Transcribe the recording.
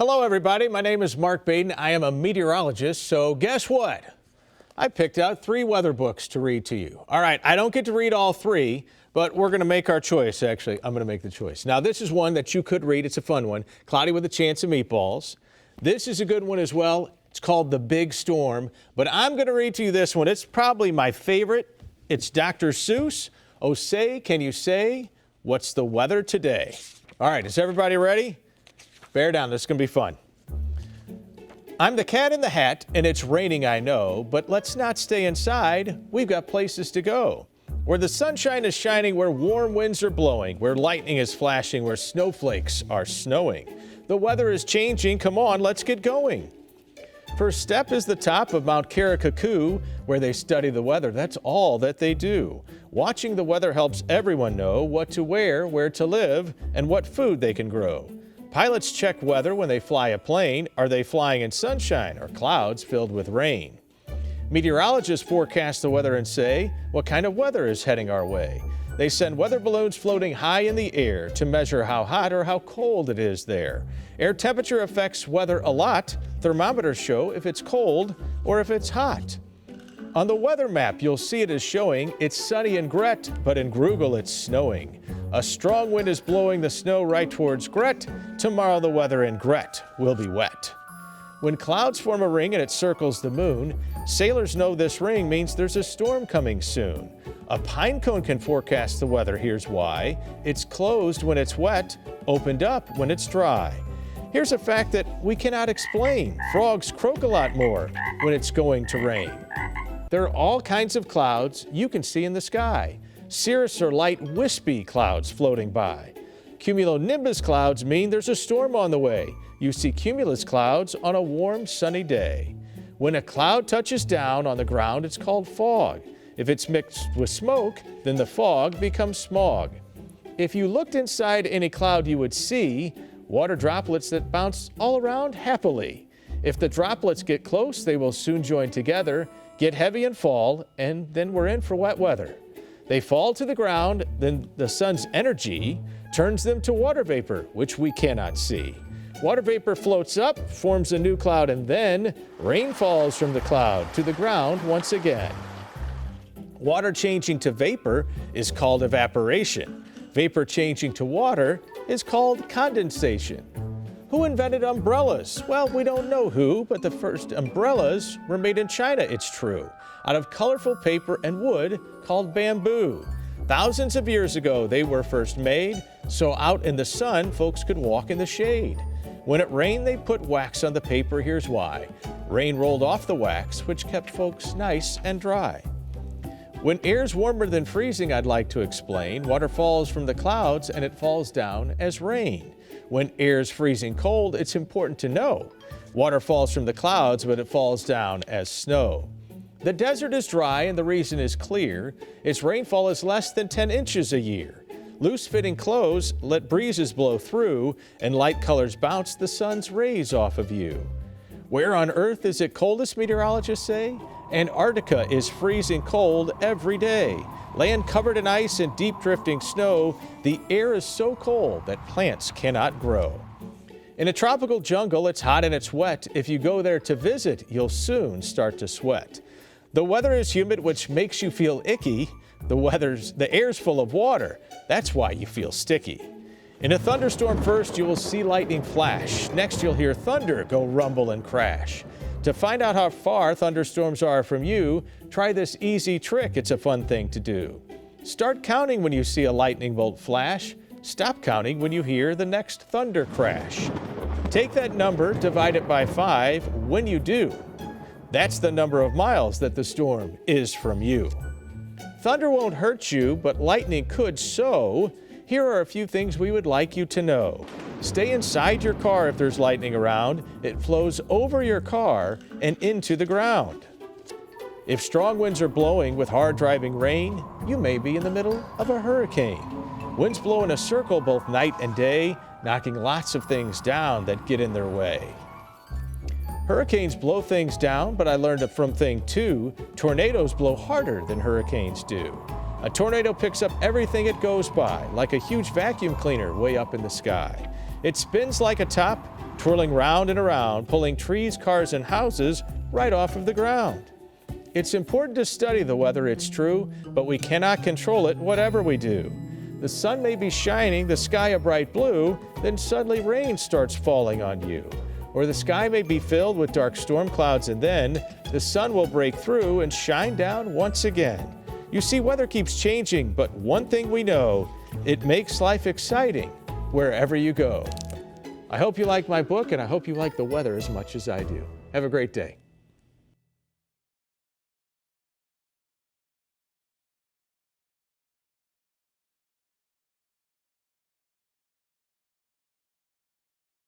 Hello everybody, my name is Mark Baden. I am a meteorologist, so guess what? I picked out 3 weather books to read to you. All right, I don't get to read all 3, but we're going to make our choice, actually. I'm going to make the choice. Now, this is one that you could read. It's a fun one. Cloudy with a Chance of Meatballs. This is a good one as well. It's called The Big Storm, but I'm going to read to you this one. It's probably my favorite. It's Dr. Seuss. Oh, say, can you say, what's the weather today? All right, is everybody ready? Bear down, this is going to be fun. I'm the cat in the hat, and it's raining, I know, but let's not stay inside. We've got places to go. Where the sunshine is shining, where warm winds are blowing, where lightning is flashing, where snowflakes are snowing. The weather is changing. Come on, let's get going. First step is the top of 𝘞𝘩𝘢𝘵, where they study the weather. That's all that they do. Watching the weather helps everyone know what to wear, where to live, and what food they can grow. Pilots check weather when they fly a plane. Are they flying in sunshine or clouds filled with rain? Meteorologists forecast the weather and say what kind of weather is heading our way. They send weather balloons floating high in the air to measure how hot or how cold it is there. Air temperature affects weather a lot. Thermometers show if it's cold or if it's hot. On the weather map, you'll see it is showing it's sunny in 𝘞𝘢, but in 𝘞𝘢𝘢 it's snowing. A strong wind is blowing the snow right towards 𝘞𝘢. Tomorrow the weather in 𝘞𝘢 will be wet. When clouds form a ring and it circles the moon, sailors know this ring means there's a storm coming soon. A pine cone can forecast the weather, here's why. It's closed when it's wet, opened up when it's dry. Here's a fact that we cannot explain. Frogs croak a lot more when it's going to rain. There are all kinds of clouds you can see in the sky. Cirrus are light, wispy clouds floating by. Cumulonimbus clouds mean there's a storm on the way. You see cumulus clouds on a warm, sunny day. When a cloud touches down on the ground, it's called fog. If it's mixed with smoke, then the fog becomes smog. If you looked inside any cloud, you would see water droplets that bounce all around happily. If the droplets get close, they will soon join together, get heavy and fall, and then we're in for wet weather. They fall to the ground, then the sun's energy turns them to water vapor, which we cannot see. Water vapor floats up, forms a new cloud, and then rain falls from the cloud to the ground once again. Water changing to vapor is called evaporation. Vapor changing to water is called condensation. Who invented umbrellas? Well, we don't know who, but the first umbrellas were made in China, it's true, out of colorful paper and wood called bamboo. Thousands of years ago, they were first made, so out in the sun, folks could walk in the shade. When it rained, they put wax on the paper. Here's why. Rain rolled off the wax, which kept folks nice and dry. When air's warmer than freezing, I'd like to explain, water falls from the clouds and it falls down as rain. When air's freezing cold, it's important to know. Water falls from the clouds, but it falls down as snow. The desert is dry and the reason is clear. Its rainfall is less than 10 inches a year. Loose-fitting clothes let breezes blow through, and light colors bounce the sun's rays off of you. Where on earth is it coldest, meteorologists say? Antarctica is freezing cold every day. Land covered in ice and deep drifting snow, the air is so cold that plants cannot grow. In a tropical jungle, it's hot and it's wet. If you go there to visit, you'll soon start to sweat. The weather is humid, which makes you feel icky. The air's full of water. That's why you feel sticky. In a thunderstorm, first you will see lightning flash. Next you'll hear thunder go rumble and crash. To find out how far thunderstorms are from you, try this easy trick. It's a fun thing to do. Start counting when you see a lightning bolt flash. Stop counting when you hear the next thunder crash. Take that number, divide it by 5. When you do, that's the number of miles that the storm is from you. Thunder won't hurt you, but lightning could, so here are a few things we would like you to know. Stay inside your car if there's lightning around. It flows over your car and into the ground. If strong winds are blowing with hard driving rain, you may be in the middle of a hurricane. Winds blow in a circle both night and day, knocking lots of things down that get in their way. Hurricanes blow things down, but I learned from thing 2, tornadoes blow harder than hurricanes do. A tornado picks up everything it goes by, like a huge vacuum cleaner way up in the sky. It spins like a top, twirling round and around, pulling trees, cars, and houses right off of the ground. It's important to study the weather, it's true, but we cannot control it whatever we do. The sun may be shining, the sky a bright blue, then suddenly rain starts falling on you. Or the sky may be filled with dark storm clouds, and then the sun will break through and shine down once again. You see, weather keeps changing, but one thing we know, it makes life exciting wherever you go. I hope you like my book, and I hope you like the weather as much as I do. Have a great day.